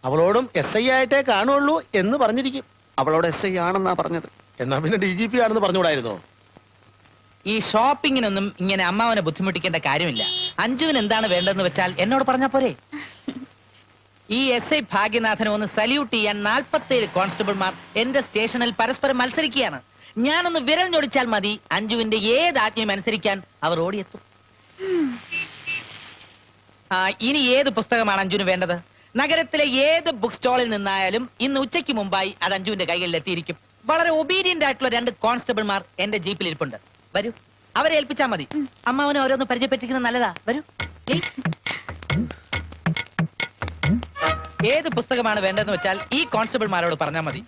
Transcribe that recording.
അവളോടും SI ആയിട്ടേ കാണുള്ളൂ എന്ന് പറഞ്ഞിരിക്കും. അവളോട് SI ആണെന്നാ പറഞ്ഞത്. എന്നാ പിന്നെ DGP ആണെന്ന് പറഞ്ഞുകൂടായിരുന്നോ? ഈ ഷോപ്പിങ്ങിനൊന്നും ഇങ്ങനെ അമ്മാവനെ ബുദ്ധിമുട്ടിക്കേണ്ട കാര്യമില്ല. അഞ്ജുവിന് എന്താണ് വേണ്ടതെന്ന് വെച്ചാൽ എന്നോട് പറഞ്ഞാ പോരെ. ഈ SI ഭാഗ്യനാഥനെ ഒന്ന് സല്യൂട്ട് ചെയ്യാൻ 47 കോൺസ്റ്റബിൾമാർ എന്റെ സ്റ്റേഷനിൽ പരസ്പരം മത്സരിക്കുകയാണ്. ഞാനൊന്ന് വിരൽ ഞൊടിച്ചാൽ മതി, അഞ്ജുവിന്റെ ഏത് ആജ്ഞയും അനുസരിക്കാൻ അവർ ഓടിയെത്തും. ഇനി ഏത് പുസ്തകമാണ് അഞ്ജുവിന് വേണ്ടത്? നഗരത്തിലെ ഏത് ബുക്ക് സ്റ്റോളിൽ നിന്നായാലും ഇന്ന് ഉച്ചയ്ക്ക് മുമ്പായി അത് അഞ്ജുവിന്റെ കൈകളിൽ എത്തിയിരിക്കും. വളരെ ഒബീഡിയന്റ് ആയിട്ടുള്ള 2 കോൺസ്റ്റബിൾമാർ എന്റെ ജീപ്പിൽ ഇരിപ്പുണ്ട്. വരൂ, അവരെ ഏൽപ്പിച്ചാൽ മതി. അമ്മാവനെ ഓരോന്ന് പരിചയപ്പെട്ടിരിക്കുന്നത് നല്ലതാ. വരൂ. ഏത് പുസ്തകമാണ് വേണ്ടതെന്ന് വെച്ചാൽ ഈ കോൺസ്റ്റബിൾമാരോട് പറഞ്ഞാൽ മതി.